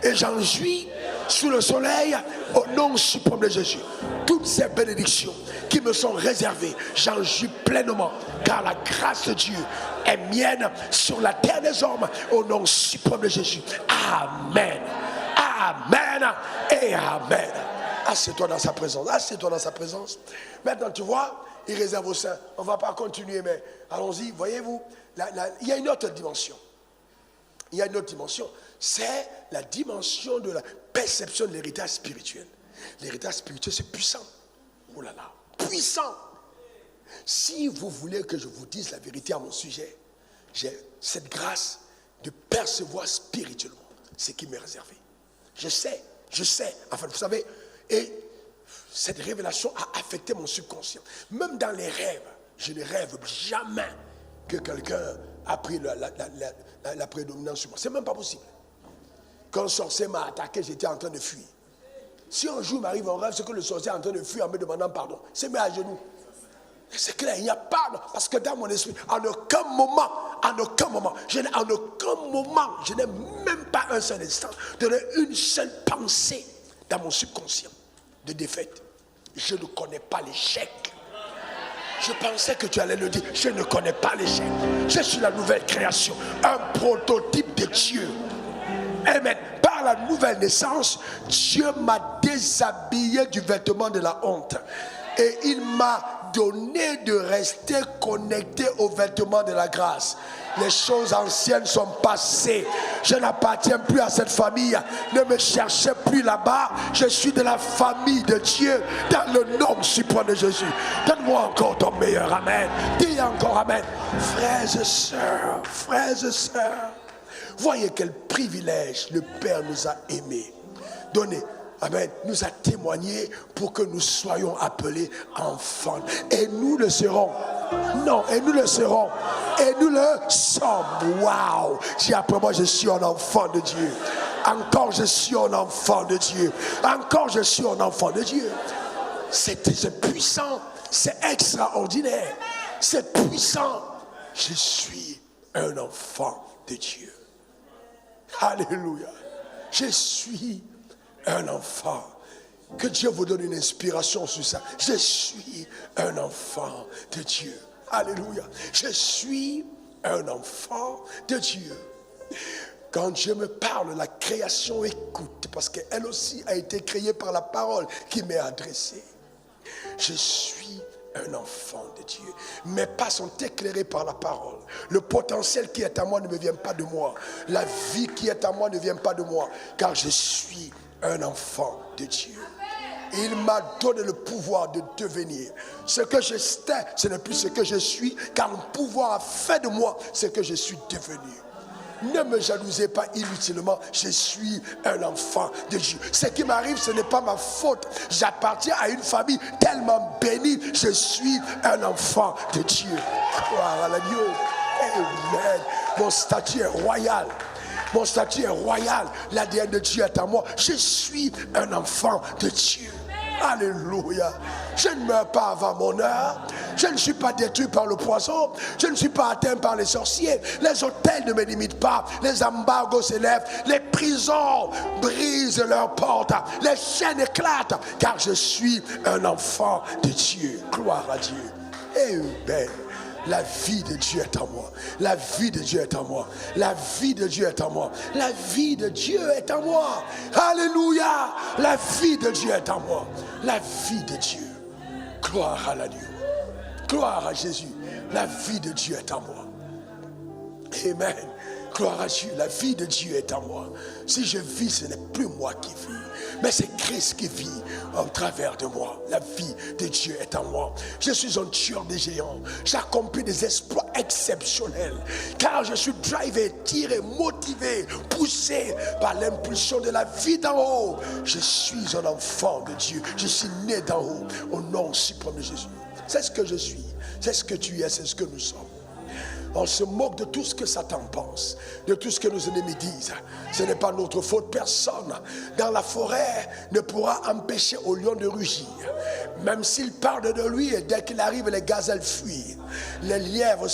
et j'en jouis sous le soleil au nom suprême de Jésus. Toutes ces bénédictions qui me sont réservées, j'en jouis pleinement, car la grâce de Dieu est mienne sur la terre des hommes au nom suprême de Jésus. Amen. Amen et amen. Assieds-toi dans sa présence. Assieds-toi dans sa présence. Maintenant, tu vois, il réserve aux saints. On ne va pas continuer, mais allons-y. Voyez-vous, il y a une autre dimension. Il y a une autre dimension. C'est la dimension de la perception de l'héritage spirituel. L'héritage spirituel, c'est puissant. Oh là là, puissant. Si vous voulez que je vous dise la vérité à mon sujet, j'ai cette grâce de percevoir spirituellement ce qui m'est réservé. Je sais. Enfin, vous savez, et cette révélation a affecté mon subconscient. Même dans les rêves, je ne rêve jamais que quelqu'un a pris la prédominance sur moi. C'est même pas possible. Quand un sorcier m'a attaqué, j'étais en train de fuir. Si un jour m'arrive un rêve, c'est que le sorcier est en train de fuir en me demandant pardon. C'est mis à genoux. C'est clair, il n'y a pas, parce que dans mon esprit, en aucun moment, je n'ai même pas un seul instant donné une seule pensée dans mon subconscient de défaite. Je ne connais pas l'échec. Je pensais que tu allais le dire. Je ne connais pas l'échec. Je suis la nouvelle création, un prototype de Dieu. Amen. Par la nouvelle naissance, Dieu m'a déshabillé du vêtement de la honte. Et il m'a donné de rester connecté au vêtement de la grâce. Les choses anciennes sont passées. Je n'appartiens plus à cette famille. Ne me cherchez plus là-bas. Je suis de la famille de Dieu dans le nom suprême de Jésus. Donne-moi encore ton meilleur amen. Dis encore amen. Frères et sœurs, voyez quel privilège le Père nous a aimés. Donné. Amen, nous a témoigné pour que nous soyons appelés enfants. Et nous le serons. Non, et nous le serons. Et nous le sommes. Waouh! Si après moi je suis un enfant de Dieu. Encore je suis un enfant de Dieu. Encore je suis un enfant de Dieu. C'est puissant. C'est extraordinaire. C'est puissant. Je suis un enfant de Dieu. Alléluia. Je suis un enfant. Que Dieu vous donne une inspiration sur ça. Je suis un enfant de Dieu. Alléluia. Je suis un enfant de Dieu. Quand Dieu me parle, la création écoute, parce qu'elle aussi a été créée par la parole qui m'est adressée. Je suis un enfant de Dieu. Mes pas sont éclairés par la parole. Le potentiel qui est à moi ne me vient pas de moi. La vie qui est à moi ne vient pas de moi, car je suis un enfant de Dieu. Il m'a donné le pouvoir de devenir. Ce que j'étais, ce n'est plus ce que je suis, car le pouvoir a fait de moi ce que je suis devenu. Ne me jalousez pas inutilement, je suis un enfant de Dieu. Ce qui m'arrive, ce n'est pas ma faute. J'appartiens à une famille tellement bénie. Je suis un enfant de Dieu. Gloire à Dieu. Amen. Mon statut est royal. Mon statut est royal. L'ADN de Dieu est à moi. Je suis un enfant de Dieu. Alléluia. Je ne meurs pas avant mon heure. Je ne suis pas détruit par le poison. Je ne suis pas atteint par les sorciers. Les hôtels ne me limitent pas. Les embargos s'élèvent. Les prisons brisent leurs portes. Les chaînes éclatent. Car je suis un enfant de Dieu. Gloire à Dieu. Amen. La vie de Dieu est en moi. La vie de Dieu est en moi. La vie de Dieu est en moi. La vie de Dieu est en moi. Alléluia. La vie de Dieu est en moi. La vie de Dieu. Gloire à l'agneau. Gloire à Jésus. La vie de Dieu est en moi. Amen. Gloire à Dieu, la vie de Dieu est en moi. Si je vis, ce n'est plus moi qui vis, mais c'est Christ qui vit au travers de moi. La vie de Dieu est en moi. Je suis un tueur de géants. J'accomplis des exploits exceptionnels, car je suis drivé, tiré, motivé, poussé par l'impulsion de la vie d'en haut. Je suis un enfant de Dieu. Je suis né d'en haut au nom suprême de Jésus. C'est ce que je suis, c'est ce que tu es, c'est ce que nous sommes. On se moque de tout ce que Satan pense, de tout ce que nos ennemis disent. Ce n'est pas notre faute. Personne dans la forêt ne pourra empêcher au lion de rugir. Même s'il parle de lui, et dès qu'il arrive, les gazelles fuient. Les lièvres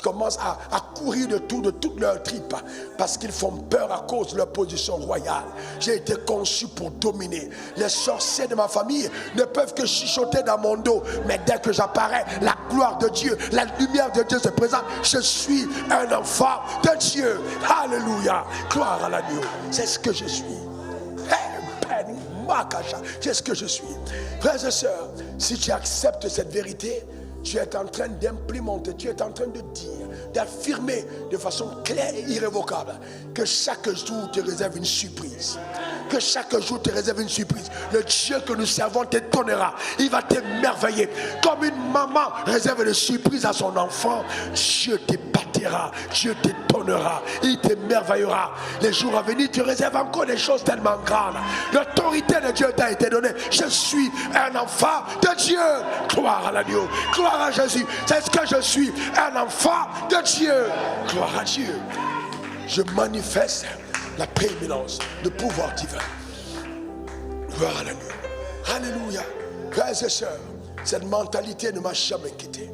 commencent à courir de toutes leurs tripes, parce qu'ils font peur à cause de leur position royale. J'ai été conçu pour dominer. Les sorciers de ma famille ne peuvent que chuchoter dans mon dos, mais dès que j'apparais, la gloire de Dieu, la lumière de Dieu se présente. Je suis un enfant de Dieu. Alléluia. Gloire à l'agneau. C'est ce que je suis. C'est ce que je suis. Frères et sœurs, si tu acceptes cette vérité, tu es en train d'implémenter, tu es en train de dire, d'affirmer de façon claire et irrévocable que chaque jour te réserve une surprise. Que chaque jour te réserve une surprise. Le Dieu que nous servons t'étonnera. Il va t'émerveiller. Comme une maman réserve une surprise à son enfant, Dieu t'épatera, Dieu t'étonnera, il t'émerveillera. Les jours à venir, tu réserves encore des choses tellement grandes. L'autorité de Dieu t'a été donnée. Je suis un enfant de Dieu. Gloire à l'agneau. Gloire à Jésus. C'est ce que je suis. Un enfant de Dieu. Gloire à Dieu. Je manifeste la prééminence, le pouvoir divin. Gloire à l'agneau. Alléluia. Frères et sœurs, cette mentalité ne m'a jamais quitté.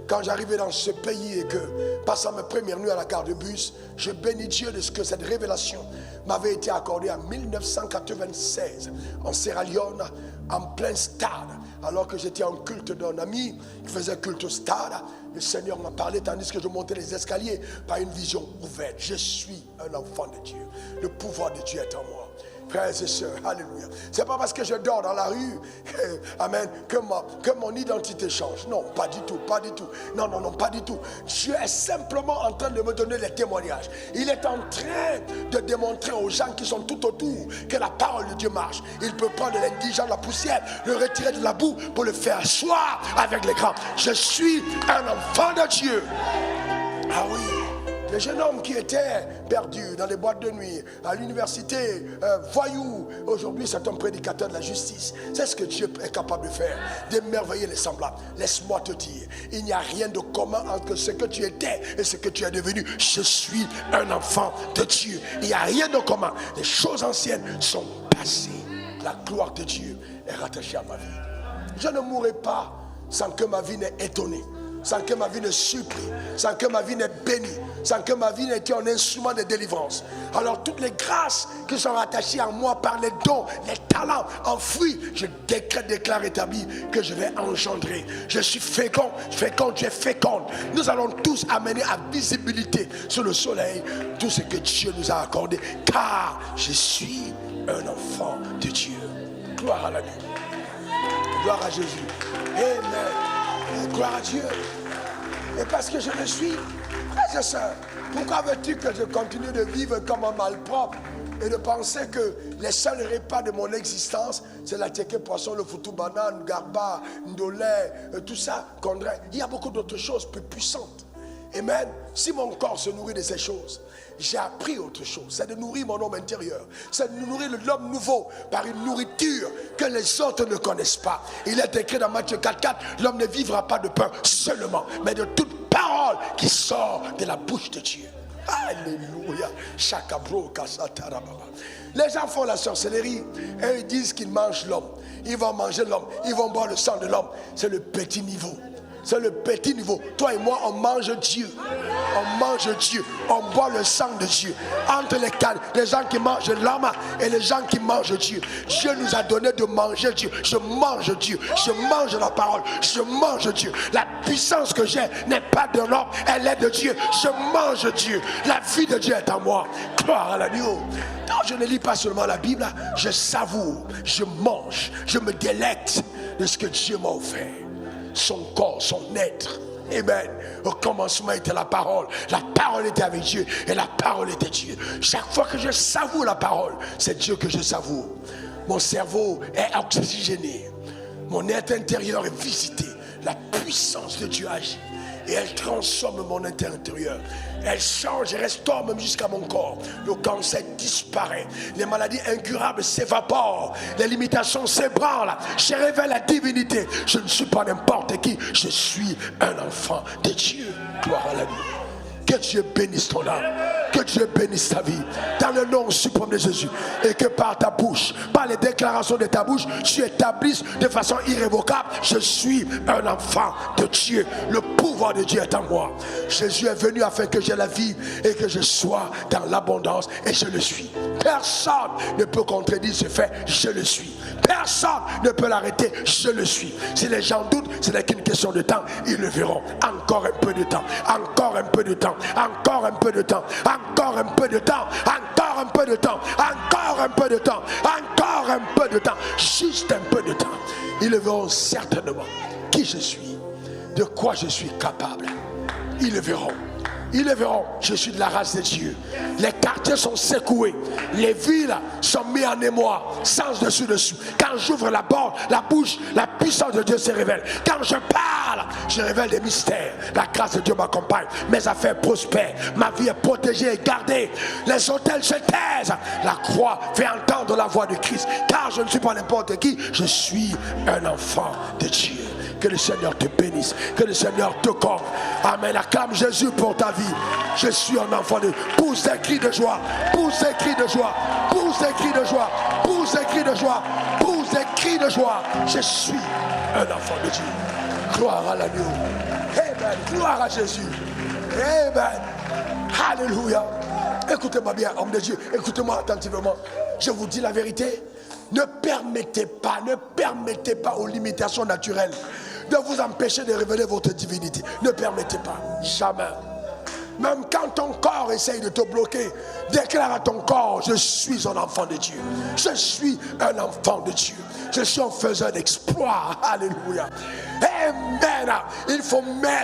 Quand j'arrivais dans ce pays et que, passant mes premières nuits à la gare de bus, je bénis Dieu de ce que cette révélation m'avait été accordée en 1996 en Sierra Leone, en plein stade. Alors que j'étais en culte d'un ami qui faisait culte au stade, le Seigneur m'a parlé tandis que je montais les escaliers par une vision ouverte. Je suis un enfant de Dieu. Le pouvoir de Dieu est en moi. Frères et sœurs, alléluia. C'est pas parce que je dors dans la rue, amen, que mon identité change. Non, pas du tout, pas du tout. Non, pas du tout. Dieu est simplement en train de me donner les témoignages. Il est en train de démontrer aux gens qui sont tout autour que la parole de Dieu marche. Il peut prendre l'indigent de la poussière, le retirer de la boue pour le faire asseoir avec les grands. Je suis un enfant de Dieu. Ah oui. Le jeune homme qui était perdu dans les boîtes de nuit, à l'université, voyou, aujourd'hui c'est un prédicateur de la justice. C'est ce que Dieu est capable de faire, d'émerveiller les semblables. Laisse-moi te dire, il n'y a rien de commun entre ce que tu étais et ce que tu es devenu. Je suis un enfant de Dieu. Il n'y a rien de commun. Les choses anciennes sont passées. La gloire de Dieu est rattachée à ma vie. Je ne mourrai pas sans que ma vie n'ait étonné, sans que ma vie ne surpris, sans que ma vie n'ait béni, sans que ma vie n'ait été un instrument de délivrance. Alors toutes les grâces qui sont rattachées à moi par les dons, les talents enfouis, je déclare établi que je vais engendrer. Je suis fécond, tu es féconde. Nous allons tous amener à visibilité sur le soleil tout ce que Dieu nous a accordé, car je suis un enfant de Dieu. Gloire à l'agneau. Gloire à Jésus. Amen. Gloire à Dieu. Et parce que je le suis, frères et sœurs, pourquoi veux-tu que je continue de vivre comme un malpropre et de penser que les seuls repas de mon existence, c'est la teke poisson, le foutu banane, garba, ndolé, tout ça, condré. Il y a beaucoup d'autres choses plus puissantes. Amen. Si mon corps se nourrit de ces choses, j'ai appris autre chose. C'est de nourrir mon homme intérieur. C'est de nourrir l'homme nouveau par une nourriture que les autres ne connaissent pas. Il est écrit dans Matthieu 4:4, l'homme ne vivra pas de pain seulement, mais de toute parole qui sort de la bouche de Dieu. Alléluia. Les gens font la sorcellerie et ils disent qu'ils mangent l'homme. Ils vont manger l'homme. Ils vont boire le sang de l'homme. C'est le petit niveau. C'est le petit niveau. Toi et moi, on mange Dieu. On mange Dieu. On boit le sang de Dieu. Entre les gens qui mangent l'homme et les gens qui mangent Dieu. Dieu nous a donné de manger Dieu. Je mange Dieu. Je mange la parole. Je mange Dieu. La puissance que j'ai n'est pas de l'homme. Elle est de Dieu. Je mange Dieu. La vie de Dieu est en moi. Gloire à l'agneau. Non, je ne lis pas seulement la Bible. Je savoure. Je mange. Je me délecte de ce que Dieu m'a offert. Son corps, son être. Amen. Au commencement était la parole était avec Dieu et la parole était Dieu. Chaque fois que je savoure la parole, c'est Dieu que je savoure. Mon cerveau est oxygéné, mon être intérieur est visité. La puissance de Dieu agit et elle transforme mon être intérieur. Elle change et restaure même jusqu'à mon corps. Le cancer disparaît, les maladies incurables s'évaporent, les limitations s'ébranlent. Je révèle la divinité. Je ne suis pas n'importe qui, je suis un enfant de Dieu. Gloire à la nuit. Que Dieu bénisse ton âme, que Dieu bénisse ta vie, dans le nom suprême de Jésus. Et que par ta bouche, par les déclarations de ta bouche, tu établisses de façon irrévocable: je suis un enfant de Dieu. Le pouvoir de Dieu est en moi. Jésus est venu afin que j'ai la vie et que je sois dans l'abondance, et je le suis. Personne ne peut contredire ce fait, je le suis. Personne ne peut l'arrêter, je le suis. Si les gens doutent, ce n'est qu'une question de temps, ils le verront. Encore un peu de temps, encore un peu de temps, encore un peu de temps, encore un peu de temps, encore un peu de temps, encore un peu de temps, encore un peu de temps, juste un peu de temps. Ils le verront certainement qui je suis, de quoi je suis capable. Ils le verront. Ils le verront, je suis de la race de Dieu. Les quartiers sont secoués, les villes sont mises en émoi, sans dessus. Quand j'ouvre la porte, la bouche, la puissance de Dieu se révèle. Quand je parle, je révèle des mystères. La grâce de Dieu m'accompagne, mes affaires prospèrent, ma vie est protégée et gardée. Les autels se taisent, la croix fait entendre la voix de Christ. Car je ne suis pas n'importe qui, je suis un enfant de Dieu. Que le Seigneur te bénisse, que le Seigneur te comble. Amen. Acclame Jésus pour ta vie. Je suis un enfant de Dieu. Pousse des cris de joie, pousse des cris de joie, pousse des cris de joie, pousse des cris de joie, pousse des cris de joie. Je suis un enfant de Dieu. Gloire à l'agneau. Amen. Gloire à Jésus. Amen. Alléluia. Écoutez-moi bien, homme de Dieu. Écoutez-moi attentivement. Je vous dis la vérité. Ne permettez pas aux limitations naturelles de vous empêcher de révéler votre divinité. Ne permettez pas, jamais. Même quand ton corps essaye de te bloquer, déclare à ton corps: je suis un enfant de Dieu. Je suis un enfant de Dieu. Je suis un faiseur d'exploits. Alléluia. Amen.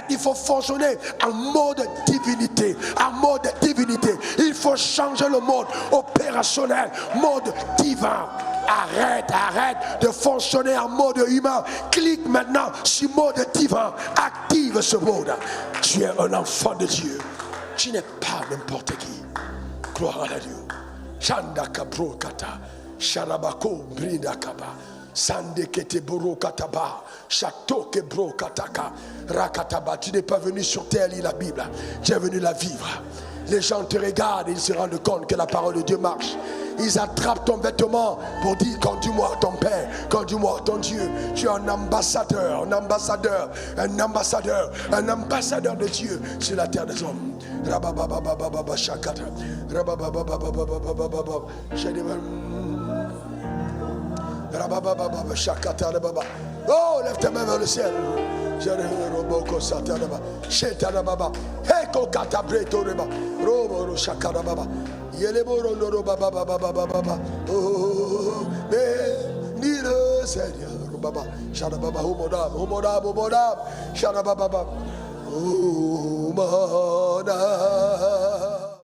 Il faut fonctionner en mode divinité. En mode divinité. Il faut changer le mode opérationnel, mode divin. Arrête de fonctionner en mode humain. Clique maintenant sur mode divin. Active ce mode. Tu es un enfant de Dieu. Tu n'es pas n'importe qui. Gloire à Dieu. Chandaka brokata, Sharabako bridakaba, Sandekete borokataba, Chatoke brokataka, Rakataba. Tu n'es pas venu sur terre lire la Bible. Tu es venu la vivre. Les gens te regardent et ils se rendent compte que la parole de Dieu marche. Ils attrapent ton vêtement pour dire: conduis-moi à ton Père, conduis-moi à ton Dieu. Tu es un ambassadeur, un ambassadeur, un ambassadeur, un ambassadeur de Dieu sur la terre des hommes. Oh, lève tes mains vers le ciel. Oh, bénis le Seigneur. Oh, mon âme.